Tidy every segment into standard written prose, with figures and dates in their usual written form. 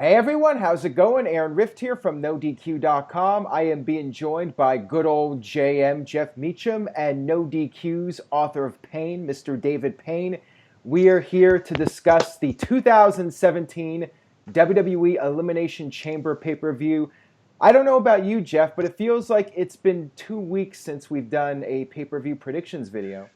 Hey everyone, how's it going? Aaron Rift here from NoDQ.com. I am being joined by good old JM Jeff Meacham and No DQ's author of Pain, Mr. David Payne. We are here to discuss the 2017 WWE Elimination Chamber pay-per-view. I don't know about you, Jeff, but it feels like it's been 2 weeks since we've done a pay-per-view predictions video.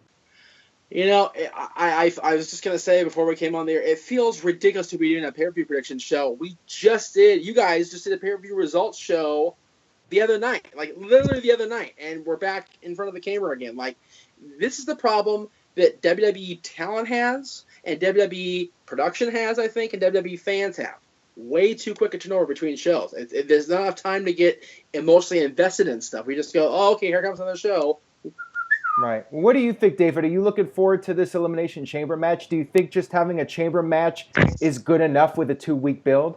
You know, I was just going to say before we came on there, it feels ridiculous to be doing a pay-per-view prediction show. You guys just did a pay-per-view results show the other night, like literally the other night, and we're back in front of the camera again. Like, this is the problem that WWE talent has, and WWE production has, I think, and WWE fans have. Way too quick a turnover between shows. There's not enough time to get emotionally invested in stuff. We just go, oh, okay, here comes another show. Right. Well, what do you think, David? Are you looking forward to this Elimination Chamber match? Do you think just having a chamber match is good enough with a 2-week build?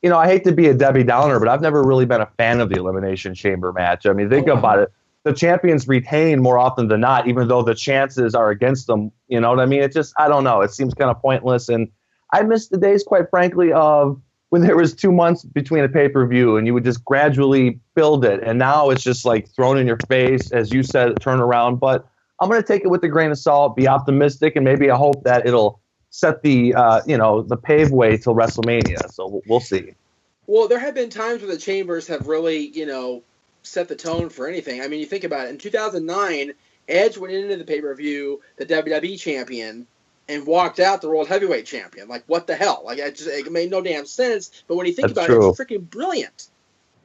You know, I hate to be a Debbie Downer, but I've never really been a fan of the Elimination Chamber match. I mean, think about it. The champions retain more often than not, even though the chances are against them. You know what I mean? It just, I don't know. It seems kind of pointless. And I miss the days, quite frankly, of when there was 2 months between a pay-per-view and you would just gradually build it. And now it's just like thrown in your face, as you said, turn around. But I'm going to take it with a grain of salt, be optimistic, and maybe I hope that it'll set the, the pave way till WrestleMania. So we'll see. Well, there have been times where the chambers have really, set the tone for anything. I mean, you think about it. In 2009, Edge went into the pay-per-view, the WWE champion, and walked out the World Heavyweight Champion. Like, what the hell? Like, it made no damn sense. But when you think about it, it's freaking brilliant.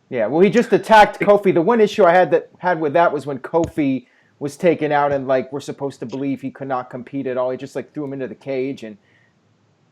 Yeah, well, he just attacked Kofi. The one issue I had with that was when Kofi was taken out and, like, we're supposed to believe he could not compete at all. He just, like, threw him into the cage, and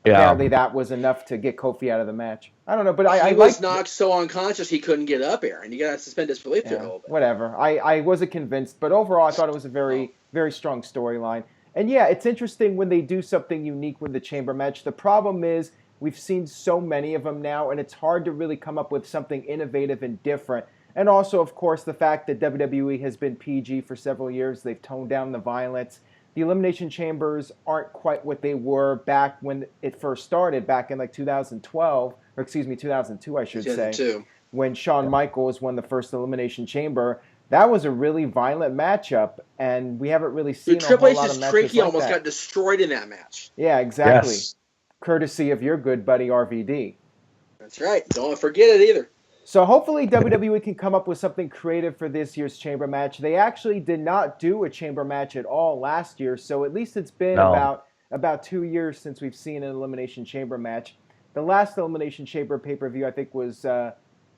apparently that was enough to get Kofi out of the match. I don't know, but he was knocked so unconscious he couldn't get up, Aaron. You got to suspend disbelief there a little bit. Whatever. I wasn't convinced, but overall I thought it was a very, very strong storyline. And yeah, it's interesting when they do something unique with the chamber match. The problem is we've seen so many of them now, and it's hard to really come up with something innovative and different. And also, of course, the fact that WWE has been PG for several years. They've toned down the violence. The Elimination Chambers aren't quite what they were back when it first started, back in like 2012, or excuse me, 2002, I should say, when Shawn Michaels won the first Elimination Chamber. That was a really violent matchup, and we haven't really seen a whole lot of matches like that. Triple H's almost got destroyed in that match. Yeah, exactly. Yes. Courtesy of your good buddy RVD. That's right. Don't forget it either. So hopefully WWE can come up with something creative for this year's chamber match. They actually did not do a chamber match at all last year, so at least it's been about 2 years since we've seen an Elimination Chamber match. The last Elimination Chamber pay-per-view, I think, was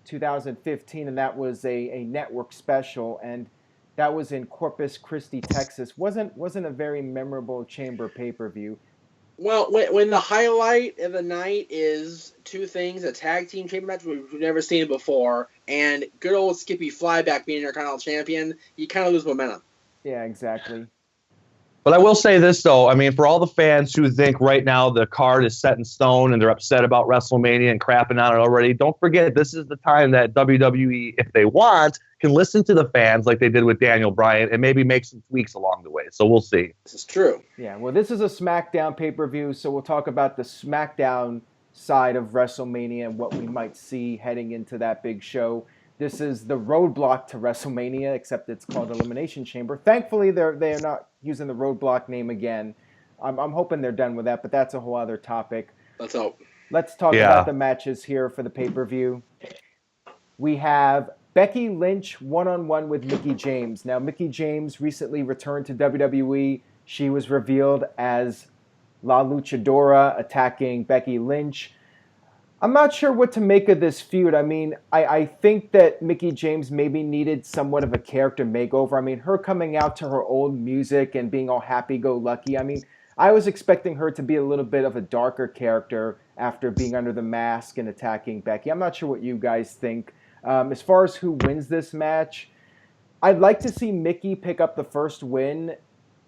2015, and that was a network special, and that was in Corpus Christi, Texas. Wasn't a very memorable chamber pay-per-view. Well, when the highlight of the night is two things: a tag team chamber match we've never seen before, and good old Skippy Flyback being Intercontinental Champion, you kind of lose momentum. Yeah, exactly. But I will say this, though. I mean, for all the fans who think right now the card is set in stone and they're upset about WrestleMania and crapping on it already, don't forget this is the time that WWE, if they want, can listen to the fans like they did with Daniel Bryan and maybe make some tweaks along the way. So we'll see. This is true. Yeah, well, this is a SmackDown pay-per-view, so we'll talk about the SmackDown side of WrestleMania and what we might see heading into that big show. This is the roadblock to WrestleMania, except it's called Elimination Chamber. Thankfully, they're not using the roadblock name again. I'm hoping they're done with that, but that's a whole other topic. Let's hope. Let's talk about the matches here for the pay-per-view. We have Becky Lynch one-on-one with Mickie James. Now, Mickie James recently returned to WWE. She was revealed as La Luchadora attacking Becky Lynch. I'm not sure what to make of this feud. I mean, I think that Mickie James maybe needed somewhat of a character makeover. I mean, her coming out to her old music and being all happy-go-lucky. I mean, I was expecting her to be a little bit of a darker character after being under the mask and attacking Becky. I'm not sure what you guys think. As far as who wins this match, I'd like to see Mickie pick up the first win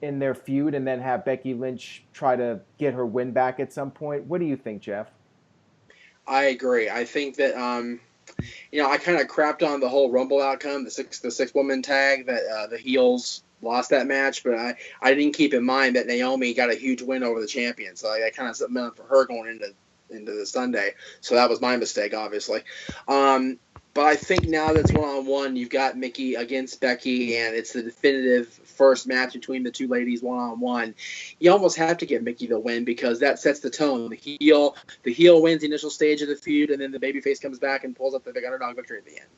in their feud and then have Becky Lynch try to get her win back at some point. What do you think, Jeff? I agree. I think that I kind of crapped on the whole Rumble outcome, the six woman tag that the heels lost that match, but I didn't keep in mind that Naomi got a huge win over the champion, so I kind of set up for her going into into the Sunday. So that was my mistake, obviously. But I think now that it's one-on-one, you've got Mickie against Becky, and it's the definitive first match between the two ladies one-on-one. You almost have to give Mickie the win because that sets the tone. The heel wins the initial stage of the feud, and then the babyface comes back and pulls up the big underdog victory at the end.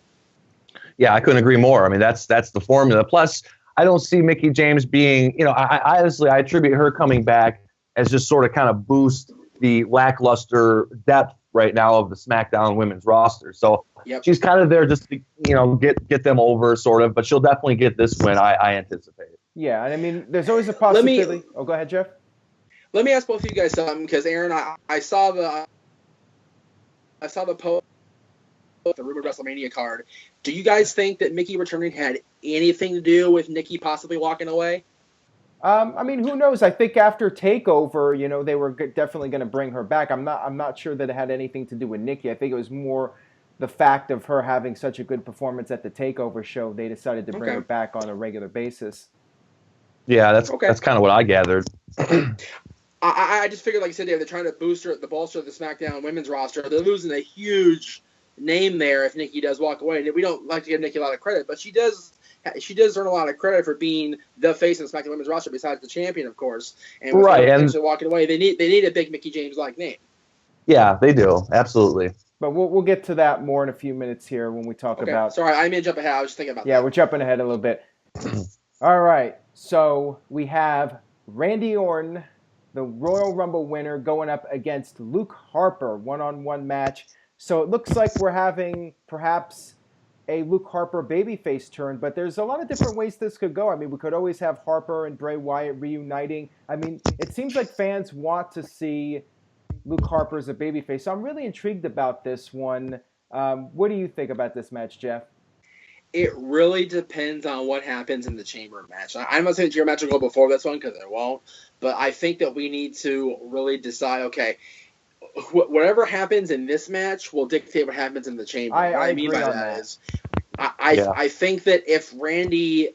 Yeah, I couldn't agree more. I mean, that's the formula. Plus, I don't see Mickie James being, I honestly, I attribute her coming back as just sort of kind of boost the lackluster depth right now of the SmackDown women's roster. So she's kind of there just to, get them over sort of, but she'll definitely get this win, I anticipate. Yeah, and I mean, there's always a possibility. Go ahead, Jeff. Let me ask both of you guys something, because Aaron, I saw the post, the rumored WrestleMania card. Do you guys think that Mickie returning had anything to do with Nikki possibly walking away? I mean, who knows? I think after TakeOver, they were definitely going to bring her back. I'm not sure that it had anything to do with Nikki. I think it was more the fact of her having such a good performance at the TakeOver show. They decided to bring her back on a regular basis. Yeah, that's kind of what I gathered. I just figured, like I said, they're trying to bolster the SmackDown women's roster. They're losing a huge name there if Nikki does walk away. We don't like to give Nikki a lot of credit, but she does earn a lot of credit for being the face of the SmackDown women's roster, besides the champion, of course. And with her actually walking away, they need a big Mickie James-like name. Yeah, they do. Absolutely. But we'll get to that more in a few minutes here when we talk about... Sorry, I may jump ahead. I was just thinking about that. Yeah, we're jumping ahead a little bit. All right, so we have Randy Orton, the Royal Rumble winner, going up against Luke Harper, one-on-one match. So it looks like we're having perhaps a Luke Harper babyface turn, but there's a lot of different ways this could go. I mean, we could always have Harper and Bray Wyatt reuniting. I mean, it seems like fans want to see Luke Harper as a babyface. So I'm really intrigued about this one. What do you think about this match, Jeff? It really depends on what happens in the Chamber match. I'm not saying the Chamber match will go before this one, because it won't, but I think that we need to really decide, okay, whatever happens in this match will dictate what happens in the Chamber. What I mean by that is, I think that if Randy,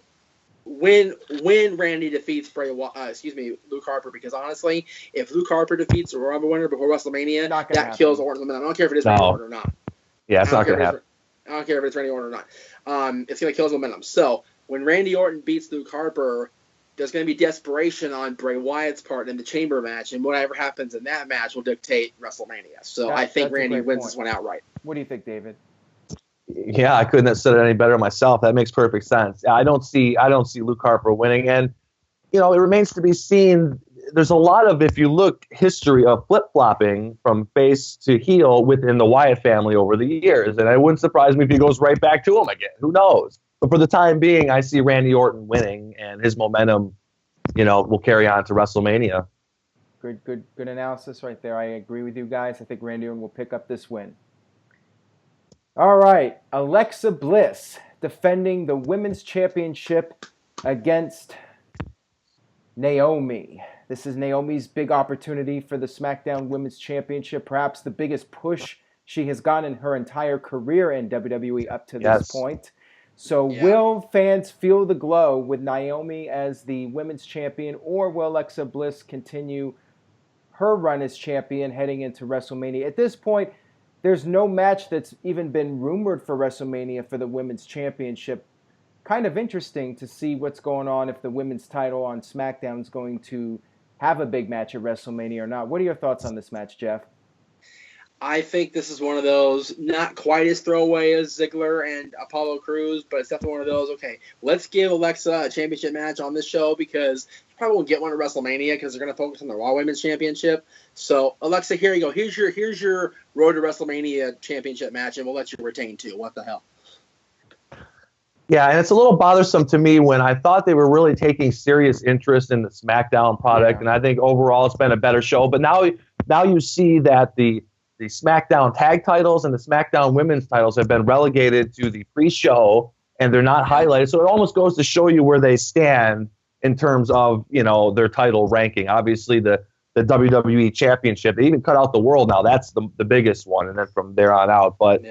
when Randy defeats Luke Harper, because honestly, if Luke Harper defeats the Royal Rumble winner before WrestleMania, that kills Orton's momentum. I don't care if it is Randy Orton or not. Yeah, it's not going to happen. I don't care if it's Randy Orton or not. It's going to kill his momentum. So when Randy Orton beats Luke Harper, there's going to be desperation on Bray Wyatt's part in the Chamber match, and whatever happens in that match will dictate WrestleMania. So I think Randy wins this one outright. What do you think, David? Yeah, I couldn't have said it any better myself. That makes perfect sense. I don't see Luke Harper winning, and it remains to be seen. There's a lot of, if you look, history of flip-flopping from face to heel within the Wyatt family over the years, and it wouldn't surprise me if he goes right back to him again. Who knows? But for the time being, I see Randy Orton winning, and his momentum, will carry on to WrestleMania. Good analysis right there. I agree with you guys. I think Randy Orton will pick up this win. All right, Alexa Bliss defending the Women's Championship against Naomi. This is Naomi's big opportunity for the SmackDown Women's Championship, perhaps the biggest push she has gotten in her entire career in WWE up to this point. So will fans feel the glow with Naomi as the women's champion, or will Alexa Bliss continue her run as champion heading into WrestleMania? At this point, there's no match that's even been rumored for WrestleMania for the women's championship. Kind of interesting to see what's going on if the women's title on SmackDown is going to have a big match at WrestleMania or not. What are your thoughts on this match, Jeff? I think this is one of those, not quite as throwaway as Ziggler and Apollo Crews, but it's definitely one of those, okay, let's give Alexa a championship match on this show, because you probably won't get one at WrestleMania because they're going to focus on the Raw Women's Championship. So, Alexa, here you go. Here's your Road to WrestleMania championship match, and we'll let you retain too. What the hell? Yeah, and it's a little bothersome to me when I thought they were really taking serious interest in the SmackDown product, and I think overall it's been a better show. But now you see that the SmackDown tag titles and the SmackDown women's titles have been relegated to the pre-show, and they're not highlighted. So it almost goes to show you where they stand in terms of, their title ranking. Obviously, the WWE Championship, they even cut out the World now. That's the biggest one, and then from there on out. But,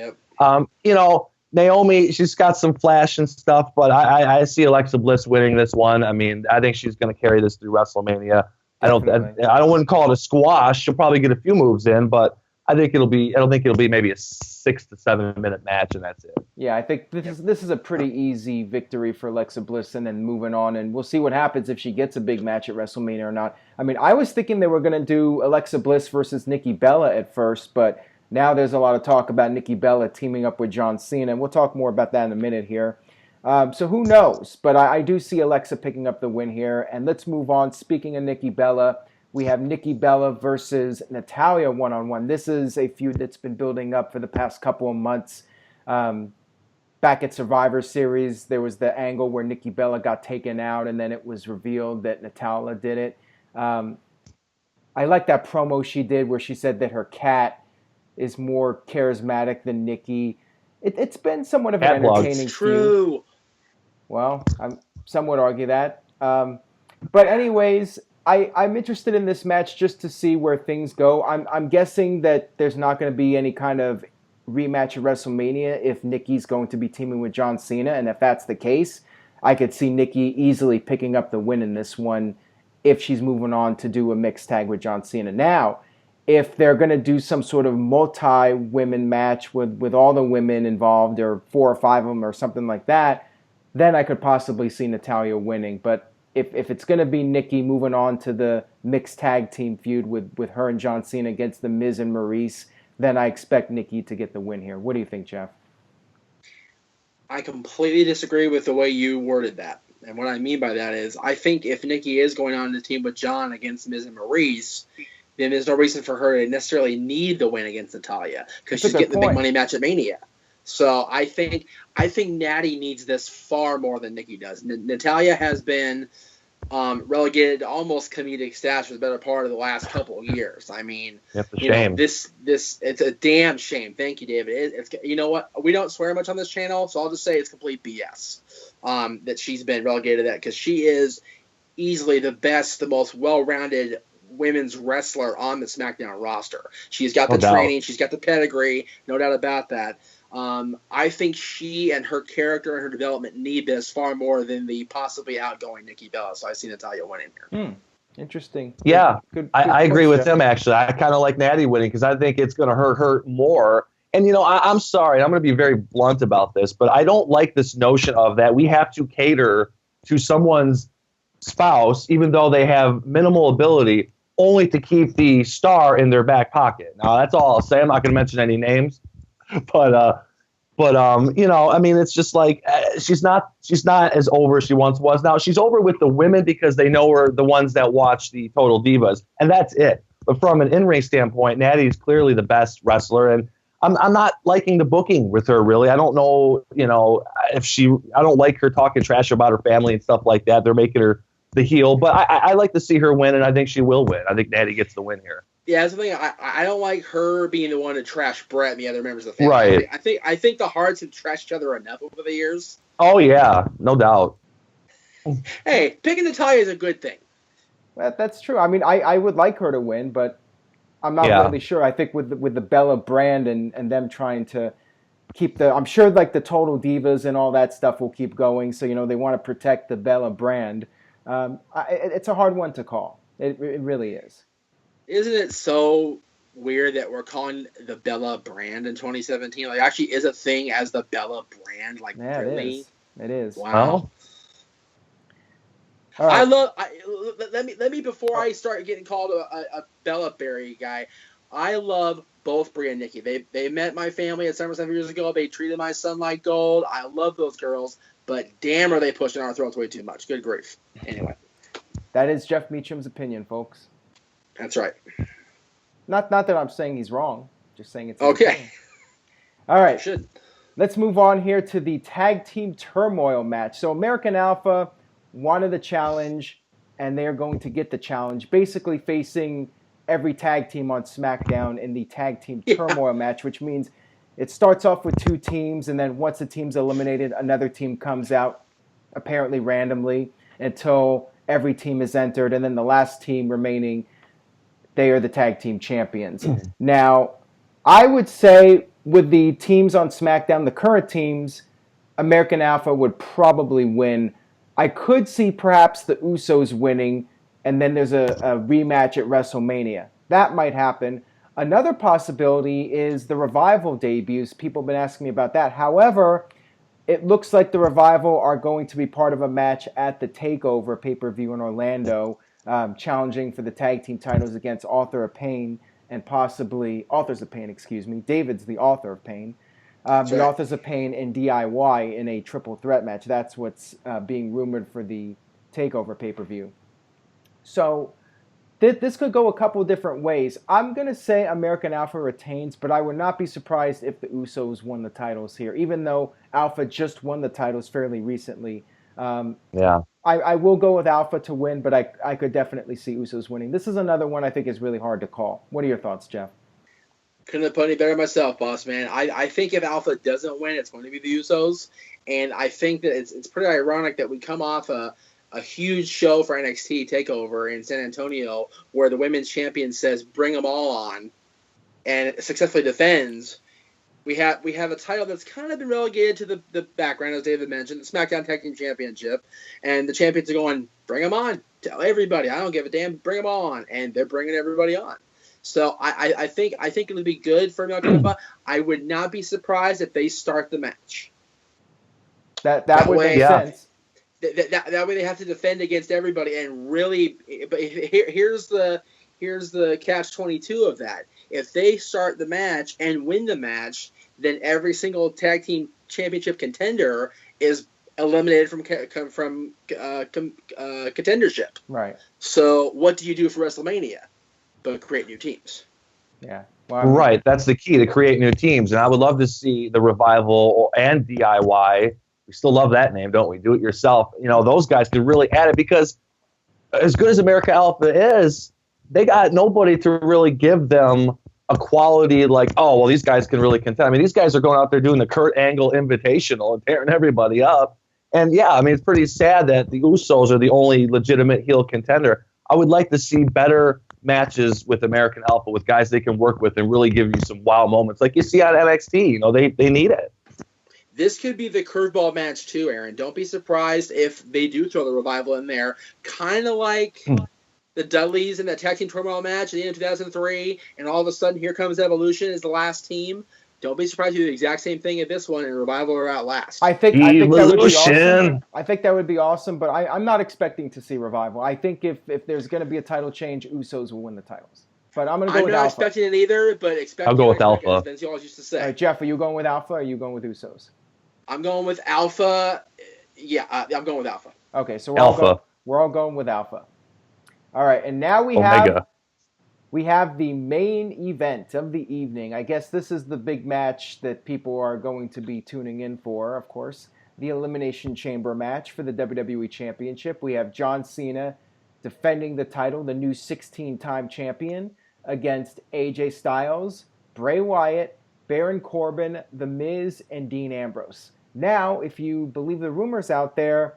Naomi, she's got some flash and stuff, but I see Alexa Bliss winning this one. I mean, I think she's going to carry this through WrestleMania. I wouldn't call it a squash. She'll probably get a few moves in, but I don't think it'll be maybe a 6 to 7 minute match, and that's it. Yeah, I think this is a pretty easy victory for Alexa Bliss, and then moving on, and we'll see what happens if she gets a big match at WrestleMania or not. I mean, I was thinking they were going to do Alexa Bliss versus Nikki Bella at first, but now there's a lot of talk about Nikki Bella teaming up with John Cena, and we'll talk more about that in a minute here. So who knows? But I do see Alexa picking up the win here, and let's move on. Speaking of Nikki Bella, we have Nikki Bella versus Natalya one-on-one. This is a feud that's been building up for the past couple of months. Back at Survivor Series, there was the angle where Nikki Bella got taken out, and then it was revealed that Natalya did it. I like that promo she did where she said that her cat is more charismatic than Nikki. It's been somewhat of an entertaining feud. Well, some would argue that. But anyways, I'm interested in this match just to see where things go. I'm guessing that there's not going to be any kind of rematch at WrestleMania if Nikki's going to be teaming with John Cena, and if that's the case, I could see Nikki easily picking up the win in this one if she's moving on to do a mixed tag with John Cena. Now, if they're going to do some sort of multi-women match with all the women involved, or 4 or 5 of them or something like that, then I could possibly see Natalya winning. But if it's going to be Nikki moving on to the mixed tag team feud with her and John Cena against The Miz and Maurice, then I expect Nikki to get the win here. What do you think, Jeff? I completely disagree with the way you worded that. And what I mean by that is, I think if Nikki is going on the team with John against Miz and Maurice, then there's no reason for her to necessarily need the win against Natalya, because she's getting the big money match at Mania. So I think Natty needs this far more than Nikki does. Natalya has been relegated to almost comedic status for the better part of the last couple of years. I mean, it's a shame. This it's a damn shame. Thank you, David. It's you know what? We don't swear much on this channel, so I'll just say it's complete BS that she's been relegated to that, because she is easily the best, the most well-rounded women's wrestler on the SmackDown roster. She's got the training, she's got the pedigree, no doubt about that. I think she and her character and her development need this far more than the possibly outgoing Nikki Bella. So I see Natalya winning here. Interesting. Yeah, good I agree with Jeff. him, actually. I kind of like Natty winning because I think it's going to hurt her more. And, I'm sorry, I'm going to be very blunt about this, but I don't like this notion of that we have to cater to someone's spouse, even though they have minimal ability, only to keep the star in their back pocket. Now, that's all I'll say. I'm not going to mention any names. But I mean, it's just like she's not as over as she once was. Now she's over with the women because they know her, the ones that watch the Total Divas, and that's it. But from an in-ring standpoint, Natty is clearly the best wrestler, and I'm not liking the booking with her really. I don't know, I don't like her talking trash about her family and stuff like that. They're making her the heel, but I like to see her win, and I think she will win. I think Natty gets the win here. Yeah, that's the thing. I don't like her being the one to trash Brett and the other members of the family. Right. I think the Harts have trashed each other enough over the years. Oh yeah, no doubt. Hey, picking Natalya is a good thing. Well, that's true. I mean, I would like her to win, but I'm not really sure. I think with the Bella brand and them trying to keep I'm sure like the Total Divas and all that stuff will keep going. So they want to protect the Bella brand. It's a hard one to call. It really is. Isn't it so weird that we're calling the Bella brand in 2017? Like, actually is a thing as the Bella brand. Like, yeah, really? It is. Wow. All right. Let me before I start getting called a Bella Berry guy, I love both Brie and Nikki. They met my family at SummerSlam years ago. They treated my son like gold. I love those girls, but damn are they pushing our throats way too much. Good grief. Anyway. That is Jeff Meacham's opinion, folks. That's right. Not that I'm saying he's wrong. Just saying it's okay. All right. Should. Let's move on here to the tag team turmoil match. So American Alpha wanted the challenge, and they're going to get the challenge, basically facing every tag team on SmackDown in the tag team turmoil match, which means it starts off with 2 teams, and then once the team's eliminated, another team comes out, apparently randomly, until every team is entered, and then the last team remaining, they are the tag team champions. Now, I would say with the teams on SmackDown, the current teams, American Alpha would probably win. I could see perhaps the Usos winning, and then there's a rematch at WrestleMania. That might happen. Another possibility is the Revival debuts. People have been asking me about that. However, it looks like the Revival are going to be part of a match at the TakeOver pay-per-view in Orlando, challenging for the tag team titles against Author of Pain and possibly Authors of Pain, excuse me. David's the Author of Pain. The right. Authors of Pain and DIY in a triple threat match. That's what's being rumored for the TakeOver pay-per-view. So this could go a couple different ways. I'm going to say American Alpha retains, but I would not be surprised if the Usos won the titles here, even though Alpha just won the titles fairly recently. I will go with Alpha to win, but I could definitely see Usos winning. This is another one I think is really hard to call. What are your thoughts, Jeff? Couldn't have put any better myself, boss man. I think if Alpha doesn't win, it's going to be the Usos, and I think that it's pretty ironic that we come off a huge show for NXT TakeOver in San Antonio where the women's champion says bring them all on and successfully defends. We have a title that's kind of been relegated to the background, as David mentioned, the SmackDown Tag Team Championship, and the champions are going, bring them on, tell everybody, I don't give a damn, bring them all on, and they're bringing everybody on. So I think it would be good for American Alpha. I would not be surprised if they start the match. That would make sense. That way they have to defend against everybody and really. But here's the catch-22 of that. If they start the match and win the match, then every single tag team championship contender is eliminated from contendership. Right. So what do you do for WrestleMania? But create new teams. Yeah. Well, right. That's the key, to create new teams. And I would love to see the Revival and DIY. We still love that name, don't we? Do it yourself. Those guys could really add it, because as good as America Alpha is, they got nobody to really give them a quality like, oh, well, these guys can really contend. I mean, these guys are going out there doing the Kurt Angle Invitational and tearing everybody up. And yeah, I mean, it's pretty sad that the Usos are the only legitimate heel contender. I would like to see better matches with American Alpha, with guys they can work with and really give you some wow moments like you see on NXT. They need it. This could be the curveball match too, Aaron. Don't be surprised if they do throw the Revival in there, kind of like the Dudleys in that tag team Turmoil match at the end of 2003, and all of a sudden here comes Evolution as the last team. Don't be surprised to do the exact same thing at this one, and Revival are out last. I think that would be awesome. I think that would be awesome, but I'm not expecting to see Revival. I think if there's going to be a title change, Usos will win the titles. But I'm going to go with Alpha. I'm not expecting it either, but I'll go with Alpha. As you always used to say. All right, Jeff, are you going with Alpha or are you going with Usos? I'm going with Alpha. Yeah, I'm going with Alpha. Okay, so we're all going with Alpha. All right, and now we have the main event of the evening. I guess this is the big match that people are going to be tuning in for, of course. The Elimination Chamber match for the WWE Championship. We have John Cena defending the title, the new 16-time champion, against AJ Styles, Bray Wyatt, Baron Corbin, The Miz, and Dean Ambrose. Now, if you believe the rumors out there,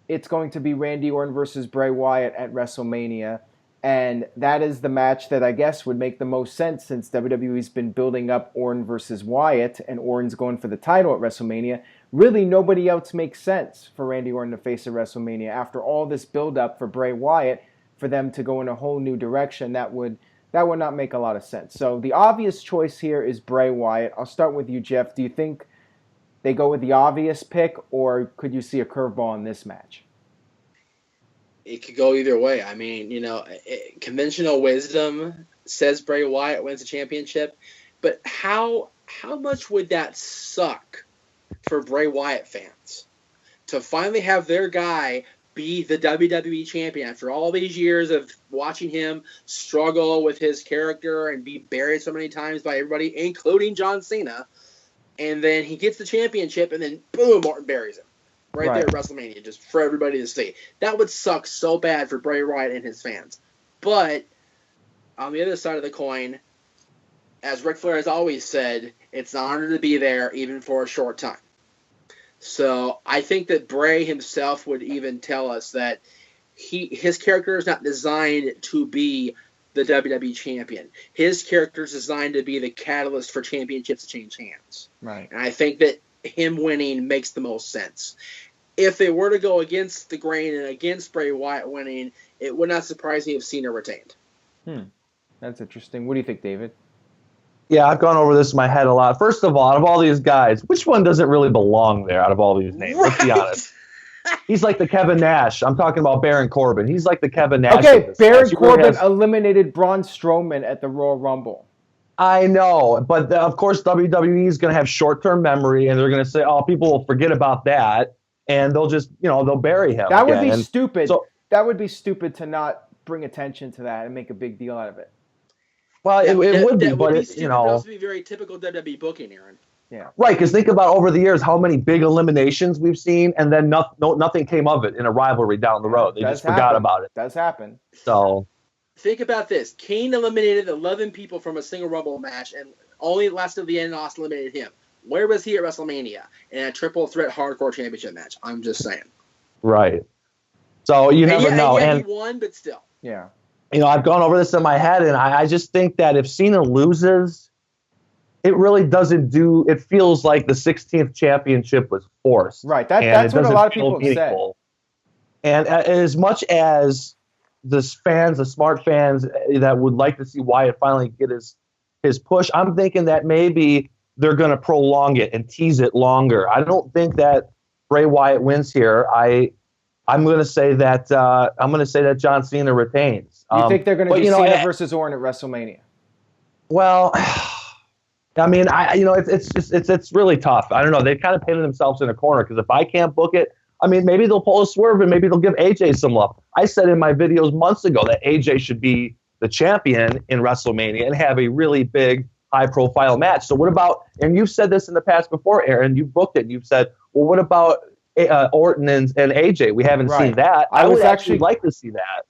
it's going to be Randy Orton versus Bray Wyatt at WrestleMania. And that is the match that I guess would make the most sense, since WWE's been building up Orton versus Wyatt, and Orton's going for the title at WrestleMania. Really, nobody else makes sense for Randy Orton to face at WrestleMania. After all this build-up for Bray Wyatt, for them to go in a whole new direction, that would not make a lot of sense. So the obvious choice here is Bray Wyatt. I'll start with you, Jeff. Do you think they go with the obvious pick, or could you see a curveball in this match? It could go either way. I mean, conventional wisdom says Bray Wyatt wins the championship, but how much would that suck for Bray Wyatt fans to finally have their guy be the WWE champion after all these years of watching him struggle with his character and be buried so many times by everybody, including John Cena, and then he gets the championship, and then boom, Orton buries him. Right there at WrestleMania, just for everybody to see. That would suck so bad for Bray Wyatt and his fans. But on the other side of the coin, as Ric Flair has always said, it's an honor to be there, even for a short time. So I think that Bray himself would even tell us that his character is not designed to be the WWE champion. His character is designed to be the catalyst for championships to change hands. Right. And I think that him winning makes the most sense. If they were to go against the grain and against Bray Wyatt winning, it would not surprise me if Cena retained. That's interesting. What do you think, David? Yeah, I've gone over this in my head a lot. First of all, out of all these guys, which one doesn't really belong there out of all these names? Let's be honest. He's like the Kevin Nash. I'm talking about Baron Corbin. He's like the Kevin Nash. Okay, Baron Corbin eliminated Braun Strowman at the Royal Rumble. I know, but of course WWE is going to have short-term memory, and they're going to say, "Oh, people will forget about that," and they'll just, they'll bury him. That would be stupid. That would be stupid to not bring attention to that and make a big deal out of it. Well, it would be, but it would also be very typical WWE booking, Aaron. Yeah. Right, because think about over the years how many big eliminations we've seen, and then nothing came of it in a rivalry down the road. They just forgot about it. Does happen. So think about this: Kane eliminated 11 people from a single Rumble match, and only last of the end, Austin eliminated him. Where was he at WrestleMania in a triple threat hardcore championship match? I'm just saying. Right. So you never know. And he won, but still. Yeah. I've gone over this in my head, and I just think that if Cena loses, it really doesn't do. It feels like the 16th championship was forced. Right. That's what a lot of people have said. And as much as the smart fans that would like to see Wyatt finally get his push, I'm thinking that maybe they're going to prolong it and tease it longer. I don't think that Bray Wyatt wins here. I'm going to say that John Cena retains. You think they're going to do Cena versus Orton at WrestleMania? Well, I mean, it's really tough. I don't know. They've kind of painted themselves in a corner because if I can't book it, I mean, maybe they'll pull a swerve and maybe they'll give AJ some love. I said in my videos months ago that AJ should be the champion in WrestleMania and have a really big, high-profile match. So what about? And you've said this in the past before, Aaron. You booked it. And you've said, well, what about Orton and AJ? We haven't seen that. I would actually like to see that.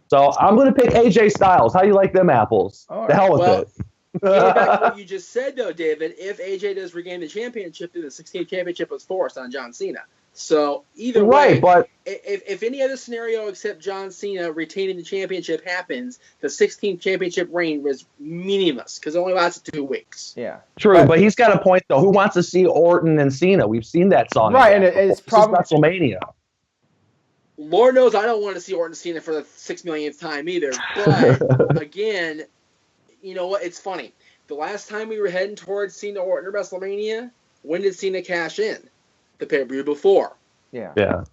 So I'm going to pick AJ Styles. How do you like them apples? Right. The hell with it. Getting back to what you just said, though, David, if AJ does regain the championship, then the 16th championship was forced on John Cena. So either way, but if any other scenario except John Cena retaining the championship happens, the 16th championship reign was meaningless because it only lasted 2 weeks. Yeah, true. But he's got a point, though. Who wants to see Orton and Cena? We've seen that song. Right, and it's probably WrestleMania. Lord knows I don't want to see Orton and Cena for the 6 millionth time either. But again, you know what? It's funny. The last time we were heading towards Cena Orton at WrestleMania, when did Cena cash in? The pay-per-view before. Yeah.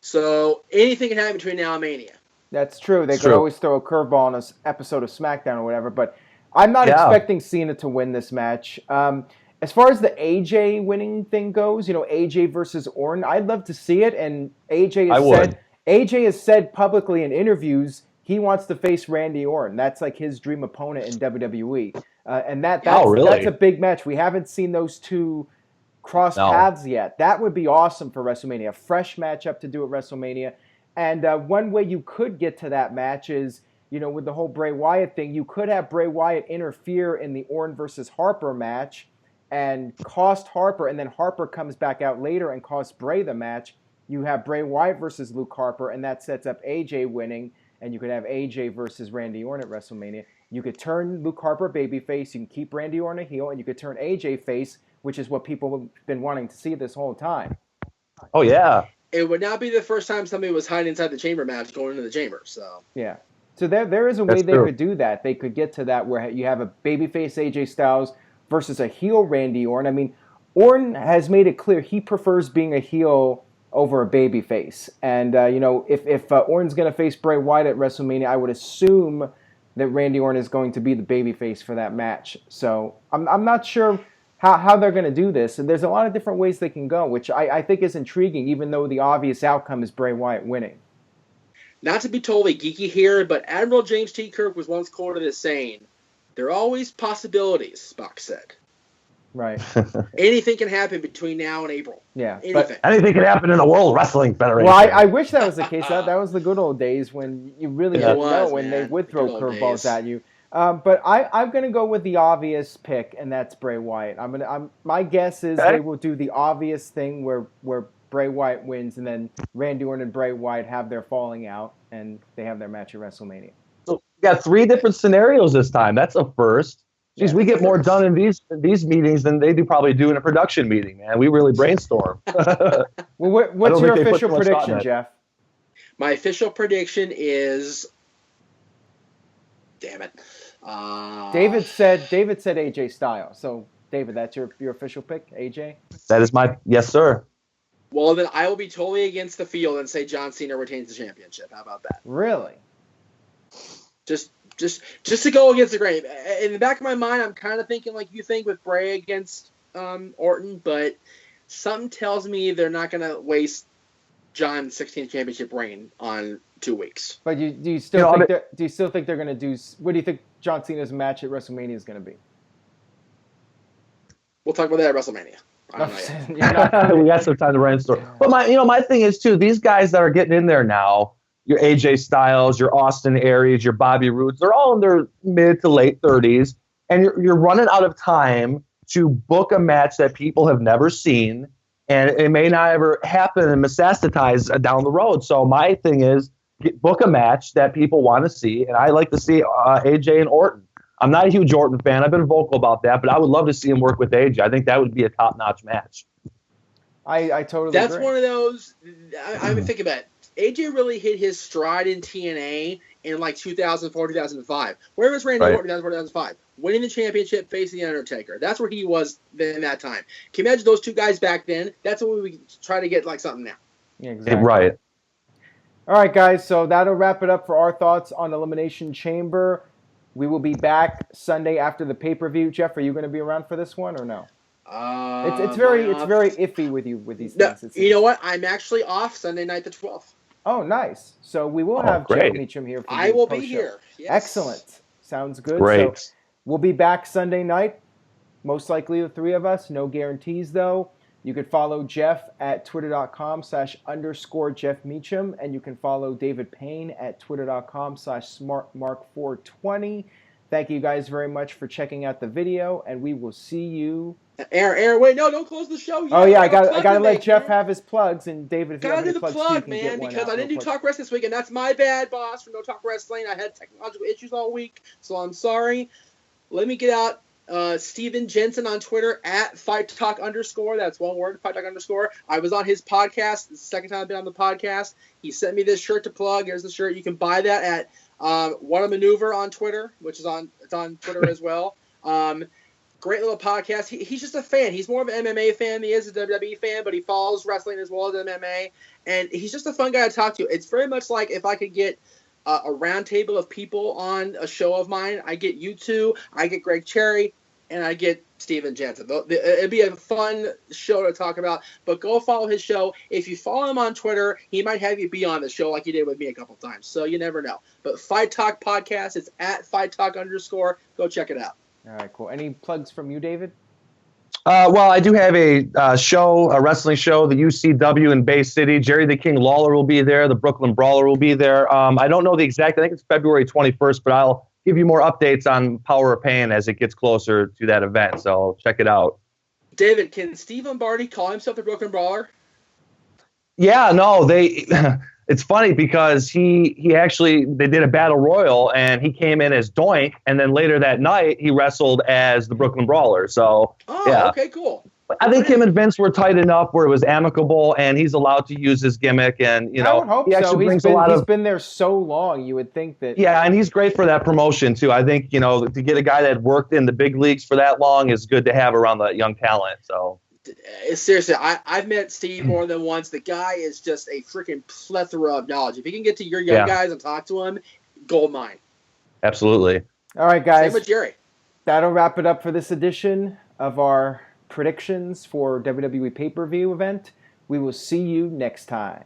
So anything can happen between now and Mania. That's true. They could always throw a curveball on an episode of SmackDown or whatever. But I'm not expecting Cena to win this match. As far as the AJ winning thing goes, AJ versus Orton, I'd love to see it. And AJ has said publicly in interviews he wants to face Randy Orton. That's like his dream opponent in WWE. And that's a big match. We haven't seen those two cross paths yet. That would be awesome for WrestleMania. A fresh matchup to do at WrestleMania. And one way you could get to that match is, with the whole Bray Wyatt thing, you could have Bray Wyatt interfere in the Orton versus Harper match and cost Harper, and then Harper comes back out later and costs Bray the match. You have Bray Wyatt versus Luke Harper, and that sets up AJ winning, and you could have AJ versus Randy Orton at WrestleMania. You could turn Luke Harper babyface, you can keep Randy Orton a heel, and you could turn AJ face, which is what people have been wanting to see this whole time. Oh, yeah. It would not be the first time somebody was hiding inside the chamber match going into the chamber. So yeah. So there is a way they could do that. They could get to that where you have a babyface AJ Styles versus a heel Randy Orton. I mean, Orton has made it clear he prefers being a heel over a babyface. And, if Orton's going to face Bray Wyatt at WrestleMania, I would assume that Randy Orton is going to be the babyface for that match. So I'm not sure how they're going to do this. And there's a lot of different ways they can go, which I think is intriguing, even though the obvious outcome is Bray Wyatt winning. Not to be totally geeky here, but Admiral James T. Kirk was once quoted as saying, "There are always possibilities," Spock said. Right. Anything can happen between now and April. Yeah. Anything can happen in the World Wrestling Federation. Well, I wish that was the case. That was the good old days when you really didn't know when they would throw curveballs at you. But I'm going to go with the obvious pick, and that's Bray Wyatt. My guess is they will do the obvious thing where Bray Wyatt wins, and then Randy Orton and Bray Wyatt have their falling out, and they have their match at WrestleMania. So we got 3 different scenarios this time. That's a first. Jeez, we get more done in these meetings than they probably do in a production meeting, man. We really brainstorm. Well, what's your official prediction, Jeff? My official prediction is... Damn it. David said AJ Styles. So David, that's your official pick, AJ? That is yes, sir. Well, then I will be totally against the field and say John Cena retains the championship. How about that? Really? Just to go against the grain. In the back of my mind, I'm kind of thinking like you think with Bray against Orton, but something tells me they're not going to waste John's 16th championship reign on 2 weeks. But do you still think they're going to do? What do you think John Cena's match at WrestleMania is going to be? We'll talk about that at WrestleMania. We got some time to brainstorm. But my thing is too, these guys that are getting in there now, your AJ Styles, your Austin Aries, your Bobby Roodes, they're all in their mid to late 30s, and you're running out of time to book a match that people have never seen, and it may not ever happen and metastasize down the road. So my thing is, book a match that people want to see, and I like to see AJ and Orton. I'm not a huge Orton fan. I've been vocal about that, but I would love to see him work with AJ. I think that would be a top-notch match. I totally That's agree. one of those. I mean, think about it. AJ really hit his stride in TNA in like 2004, 2005. Where was Randy Orton in 2004, 2005? Winning the championship, facing The Undertaker. That's where he was in that time. Can you imagine those two guys back then? That's what we would try to get like something now. Yeah, exactly. Right. All right, guys. So that'll wrap it up for our thoughts on Elimination Chamber. We will be back Sunday after the pay-per-view. Jeff, are you going to be around for this one or no? It's very iffy with you with these things. You know what? I'm actually off Sunday night the 12th. Oh, nice. So we will have Jeff Meacham here. For I will be post-show. here. Yes. Excellent. Sounds good. Great. So we'll be back Sunday night. Most likely the three of us. No guarantees, though. You can follow Jeff at twitter.com/_Jeff Meacham. And you can follow David Payne at twitter.com/smartmark420. Thank you guys very much for checking out the video. And we will see you. Aaron, wait, no, don't close the show yet. Oh, yeah, I got to let Jeff have his plugs. And David, if you have any do the plugs, plug, too, man, because I didn't do Talk Wrestling this week, and that's my bad, boss, for no Talk Wrestling. I had technological issues all week, so I'm sorry. Let me get out Steven Jensen on Twitter at @FightTalk_. That's one word, @FightTalk_. I was on his podcast. It's the second time I've been on the podcast. He sent me this shirt to plug. Here's the shirt. You can buy that at What a Maneuver on Twitter, which is on Twitter as well. Great little podcast. He's just a fan. He's more of an MMA fan than he is a WWE fan, but he follows wrestling as well as MMA. And he's just a fun guy to talk to. It's very much like if I could get a round table of people on a show of mine. I get you two, I get Greg Cherry, and I get Steven Jensen. It'd be a fun show to talk about, but go follow his show. If you follow him on Twitter, he might have you be on the show like you did with me a couple times, so you never know. But Fight Talk Podcast, it's at @FightTalk_. Go check it out. All right, cool. Any plugs from you, David? Well, I do have a wrestling show, the UCW in Bay City. Jerry the King Lawler will be there. The Brooklyn Brawler will be there. I don't know the exact, I think it's February 21st, but I'll give you more updates on Power of Pain as it gets closer to that event. So check it out. David, can Steve Lombardi call himself the Brooklyn Brawler? Yeah, no, it's funny because they did a battle royal and he came in as Doink, and then later that night he wrestled as the Brooklyn Brawler. So okay, cool. I think him and Vince were tight enough where it was amicable, and he's allowed to use his gimmick. And I would hope he actually so. brings He's been there so long. You would think that. Yeah, and he's great for that promotion too. I think to get a guy that worked in the big leagues for that long is good to have around the young talent. So. Seriously, I've met Steve more than once. The guy is just a freaking plethora of knowledge. If you can get to your young guys and talk to him, gold mine. Absolutely. All right, guys. Same with Jerry. That'll wrap it up for this edition of our predictions for WWE pay-per-view event. We will see you next time.